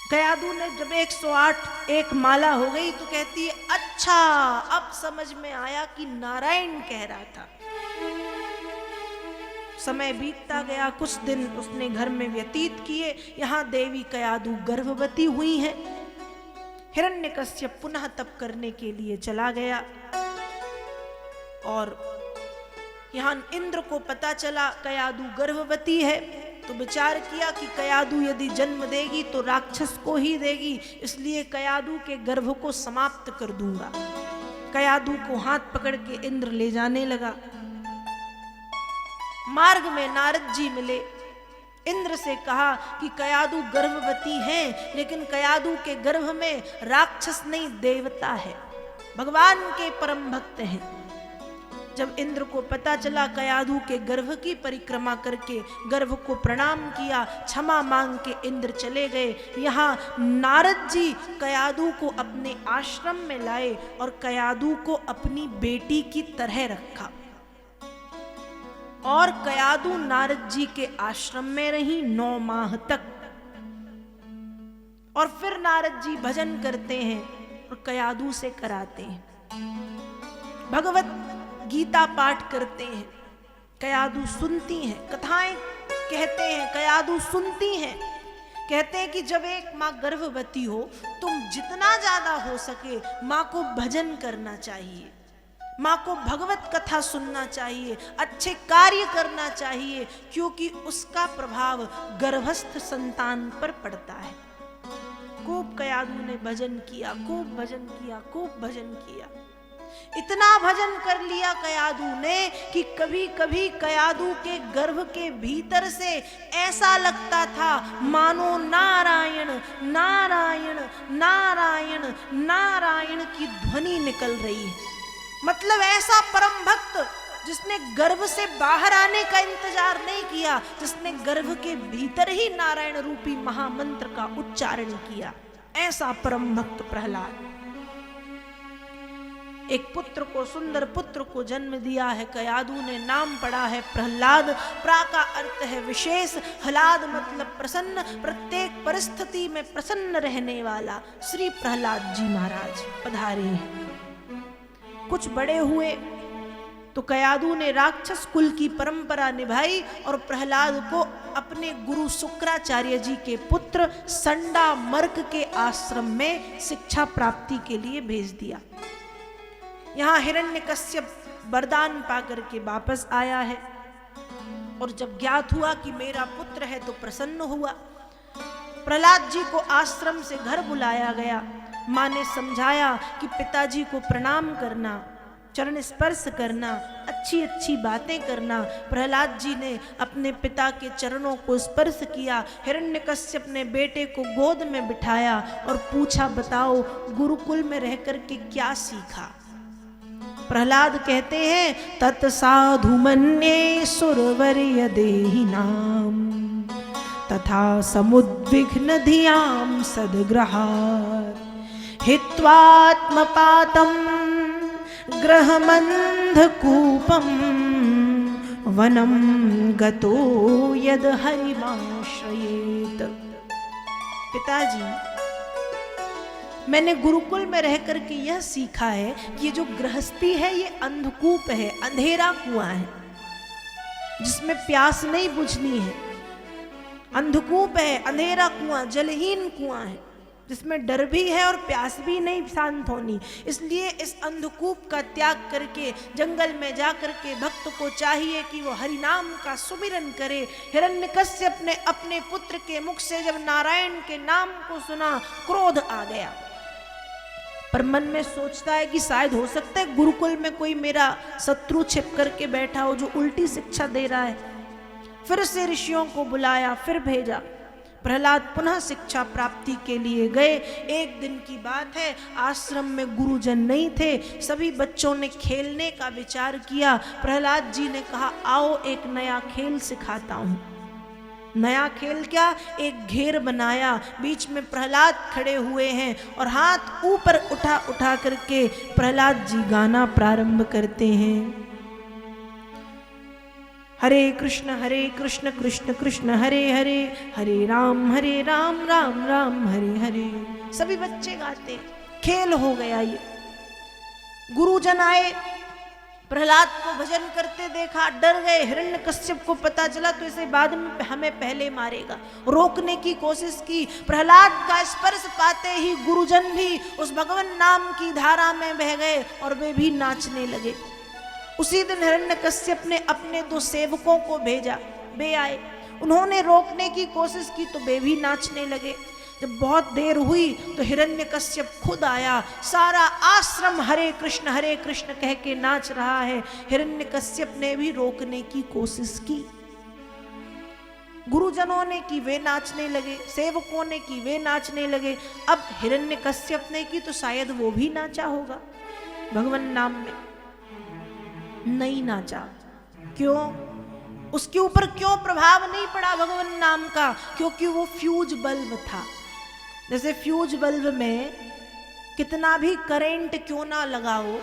कयादू ने जब 108 एक माला हो गई तो कहती है, अच्छा अब समझ में आया कि नारायण कह रहा था। समय बीतता गया, कुछ दिन उसने घर में व्यतीत किए। यहाँ देवी कयादू गर्भवती हुई है। हिरण्यकश्यप पुनः तप करने के लिए चला गया और यहाँ इंद्र को पता चला कयादू गर्भवती है, तो विचार किया कि कयादू यदि जन्म देगी तो राक्षस को ही देगी, इसलिए कयादू के गर्भ को समाप्त कर दूंगा। कयादू को हाथ पकड़ के इंद्र ले जाने लगा। मार्ग में नारद जी मिले। इंद्र से कहा कि कयादू गर्भवती है, लेकिन कयादू के गर्भ में राक्षस नहीं देवता है, भगवान के परम भक्त हैं। जब इंद्र को पता चला, कयादू के गर्भ की परिक्रमा करके गर्भ को प्रणाम किया, क्षमा मांग के इंद्र चले गए। यहाँ नारद जी कयादू को अपने आश्रम में लाए और कयादू को अपनी बेटी की तरह रखा और कयादू नारद जी के आश्रम में रही 9 माह तक। और फिर नारद जी भजन करते हैं और कयादू से कराते हैं, भगवत गीता पाठ करते हैं, कयादू सुनती हैं, कथाएं कहते हैं, कयादू सुनती हैं। कहते हैं कि जब एक माँ गर्भवती हो, तुम जितना ज्यादा हो सके माँ को भजन करना चाहिए, माँ को भगवत कथा सुनना चाहिए, अच्छे कार्य करना चाहिए, क्योंकि उसका प्रभाव गर्भस्थ संतान पर पड़ता है। खूब कयादू ने भजन किया, खूब भजन किया, खूब भजन किया। इतना भजन कर लिया कयादू ने कि कभी कभी कयादू के गर्भ के भीतर से ऐसा लगता था मानो नारायण नारायण नारायण नारायण की ध्वनि निकल रही है। मतलब ऐसा परम भक्त जिसने गर्भ से बाहर आने का इंतजार नहीं किया, जिसने गर्भ के भीतर ही नारायण रूपी महामंत्र का उच्चारण किया, ऐसा परम भक्त प्रहलाद। एक पुत्र को, सुंदर पुत्र को जन्म दिया है कयादू ने, नाम पड़ा है प्रहलाद। प्रा का अर्थ है विशेष, हलाद मतलब प्रसन्न, प्रत्येक परिस्थिति में प्रसन्न रहने वाला श्री प्रहलाद जी महाराज पधारे हैं। कुछ बड़े हुए तो कयादू ने राक्षस कुल की परंपरा निभाई और प्रहलाद को अपने गुरु शुक्राचार्य जी के पुत्र संडा मर्क के आश्रम में शिक्षा प्राप्ति के लिए भेज दिया। यहाँ हिरण्यकश्यप वरदान पाकर के वापस आया है और जब ज्ञात हुआ कि मेरा पुत्र है तो प्रसन्न हुआ। प्रहलाद जी को आश्रम से घर बुलाया गया। माँ ने समझाया कि पिताजी को प्रणाम करना, चरण स्पर्श करना, अच्छी अच्छी बातें करना। प्रहलाद जी ने अपने पिता के चरणों को स्पर्श किया। हिरण्यकश्यप ने बेटे को गोद में बिठाया और पूछा, बताओ गुरुकुल में रह कर के क्या सीखा। प्रहलाद कहते हैं, तत्साधु मन्ये सुरवर्य देहिनाम तथा समुद्विग्न धियाम सद्ग्रहात् हित्वात्मपातं ग्रहमन्धकूपं वनं गतो यद हरिमाश्रयेत। पिताजी, मैंने गुरुकुल में रह कर के यह सीखा है कि ये जो गृहस्थी है ये अंधकूप है, अंधेरा कुआं है जिसमें प्यास नहीं बुझनी है। अंधकूप है, अंधेरा कुआं, जलहीन कुआं है जिसमें डर भी है और प्यास भी नहीं शांत होनी। इसलिए इस अंधकूप का त्याग करके जंगल में जाकर के भक्त को चाहिए कि वो हरि नाम का सुमिरन करे। हिरण्यकश्यप ने अपने पुत्र के मुख से जब नारायण के नाम को सुना, क्रोध आ गया, पर मन में सोचता है कि शायद हो सकता है गुरुकुल में कोई मेरा शत्रु छिप करके बैठा हो जो उल्टी शिक्षा दे रहा है। फिर से ऋषियों को बुलाया, फिर भेजा। प्रहलाद पुनः शिक्षा प्राप्ति के लिए गए। एक दिन की बात है, आश्रम में गुरुजन नहीं थे, सभी बच्चों ने खेलने का विचार किया। प्रहलाद जी ने कहा, आओ एक नया खेल सिखाता हूँ। नया खेल क्या? एक घेर बनाया, बीच में प्रहलाद खड़े हुए हैं और हाथ ऊपर उठा उठा करके प्रहलाद जी गाना प्रारंभ करते हैं। हरे कृष्ण कृष्ण कृष्ण हरे हरे, हरे राम राम राम हरे हरे। सभी बच्चे गाते, खेल हो गया ये। गुरुजन आए, प्रहलाद को भजन करते देखा, डर गए। हिरण्यकश्यप को पता चला तो इसे बाद में हमें पहले मारेगा। रोकने की कोशिश की, प्रहलाद का स्पर्श पाते ही गुरुजन भी उस भगवान नाम की धारा में बह गए और वे भी नाचने लगे। उसी दिन हिरण्यकश्यप ने अपने 2 सेवकों को भेजा, वे आए। उन्होंने रोकने की कोशिश की तो वे भी नाचने लगे। जब बहुत देर हुई तो हिरण्यकश्यप खुद आया, सारा आश्रम हरे कृष्ण कह के नाच रहा है। हिरण्यकश्यप ने भी रोकने की कोशिश की, गुरुजनों ने की, वे नाचने लगे, सेवकों ने की, वे नाचने लगे। अब हिरण्यकश्यप ने की तो शायद वो भी नाचा होगा, भगवान नाम में नहीं नाचा। क्यों? उसके ऊपर क्यों प्रभाव नहीं पड़ा भगवान नाम का? क्योंकि वो फ्यूज बल्ब था। जैसे फ्यूज बल्ब में कितना भी करंट क्यों ना लगाओ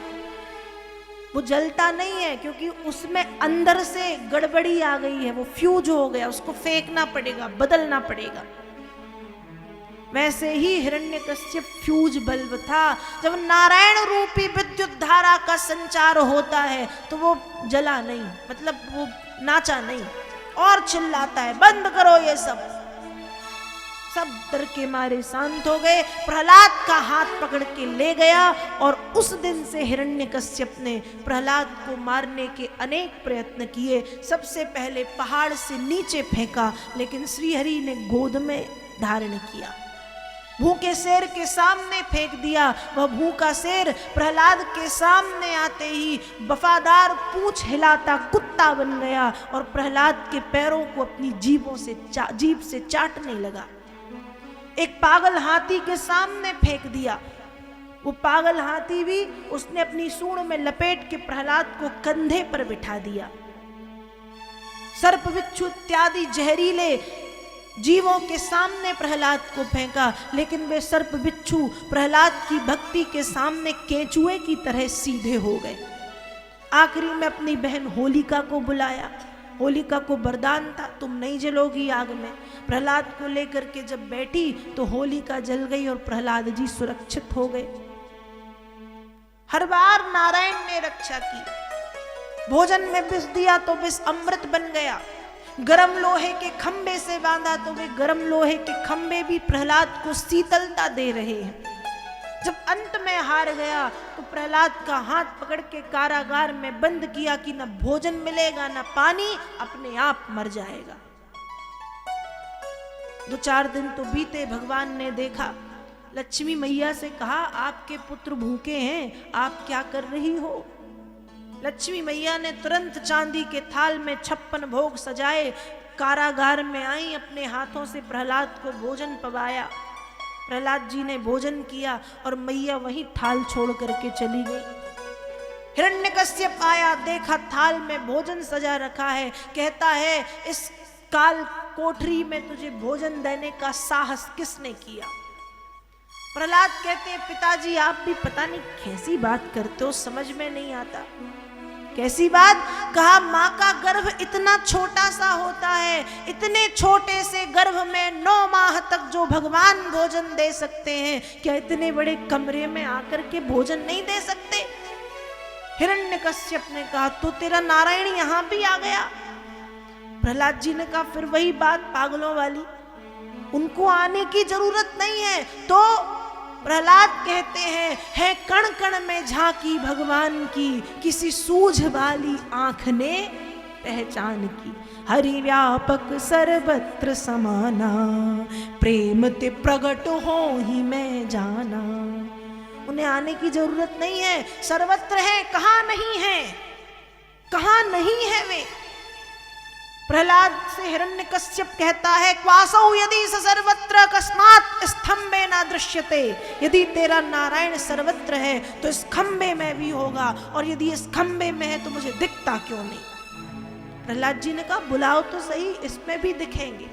वो जलता नहीं है, क्योंकि उसमें अंदर से गड़बड़ी आ गई है, वो फ्यूज हो गया, उसको फेंकना पड़ेगा, बदलना पड़ेगा। वैसे ही हिरण्यकश्यप फ्यूज बल्ब था। जब नारायण रूपी विद्युत धारा का संचार होता है तो वो जला नहीं, मतलब वो नाचा नहीं, और चिल्लाता है बंद करो ये सब। सब डर के मारे शांत हो गए। प्रहलाद का हाथ पकड़ के ले गया और उस दिन से हिरण्यकश्यप ने प्रहलाद को मारने के अनेक प्रयत्न किए। सबसे पहले पहाड़ से नीचे फेंका, लेकिन श्रीहरि ने गोद में धारण किया। भूखे शेर के सामने फेंक दिया। वह भूखा शेर प्रहलाद के सामने आते ही वफादार पूंछ हिलाता कुत्ता बन गया और प्रहलाद के पैरों को अपनी जीभ से चाटने लगा। एक पागल हाथी के सामने फेंक दिया। वो पागल हाथी भी उसने अपनी सूंड में लपेट के प्रहलाद को कंधे पर बिठा दिया। सर्प बिच्छू इत्यादि जहरीले जीवों के सामने प्रहलाद को फेंका, लेकिन वे सर्प बिच्छू प्रहलाद की भक्ति के सामने केंचुए की तरह सीधे हो गए। आखिरी में अपनी बहन होलिका को बुलाया। होलिका को वरदान था, तुम नहीं जलोगी आग में। प्रहलाद को लेकर के जब बैठी तो होलिका जल गई और प्रहलाद जी सुरक्षित हो गए। हर बार नारायण ने रक्षा की। भोजन में विष दिया तो विष अमृत बन गया। गरम लोहे के खंबे से बांधा तो वे गरम लोहे के खंबे भी प्रहलाद को शीतलता दे रहे हैं। जब अंत में हार गया तो प्रहलाद का हाथ पकड़ के कारागार में बंद किया कि न भोजन मिलेगा न पानी, अपने आप मर जाएगा। 2-4 दिन तो बीते। भगवान ने देखा, लक्ष्मी मैया से कहा आपके पुत्र भूखे हैं, आप क्या कर रही हो? लक्ष्मी मैया ने तुरंत चांदी के थाल में 56 भोग सजाए, कारागार में आई, अपने हाथों से प्रहलाद को भोजन पवाया। प्रहलाद जी ने भोजन किया और मैया वहीं थाल छोड़ करके चली गई। हिरण्यकश्यप आया, देखा थाल में भोजन सजा रखा है। कहता है इस काल कोठरी में तुझे भोजन देने का साहस किसने किया? प्रहलाद कहते हैं पिताजी आप भी पता नहीं कैसी बात करते हो, समझ में नहीं आता। कैसी बात? कहा माँ का गर्भ इतना छोटा सा होता है, इतने छोटे से गर्भ में 9 माह तक जो भगवान भोजन दे सकते हैं, क्या इतने बड़े कमरे में आकर के भोजन नहीं दे सकते? हिरण्यकश्यप ने कहा तो तेरा नारायण यहाँ भी आ गया। प्रहलाद जी ने कहा फिर वही बात पागलों वाली, उनको आने की जरूरत नहीं है। तो प्रहलाद कहते हैं है कण कण में झांकी भगवान की, किसी सूझ वाली आंख ने पहचान की। हरि व्यापक सर्वत्र समाना, प्रेम ते प्रगट हो ही मैं जाना। उन्हें आने की जरूरत नहीं है, सर्वत्र है, कहाँ नहीं है, कहाँ नहीं है वे। प्रहलाद से हिरण्यकश्यप कहता है क्वासौ यदि स सर्वत्र कस्मात् स्तंभे न दृश्यते। यदि तेरा नारायण सर्वत्र है तो इस खंबे में भी होगा, और यदि इस खंबे में है तो मुझे दिखता क्यों नहीं? प्रहलाद जी ने कहा बुलाओ तो सही, इसमें भी दिखेंगे।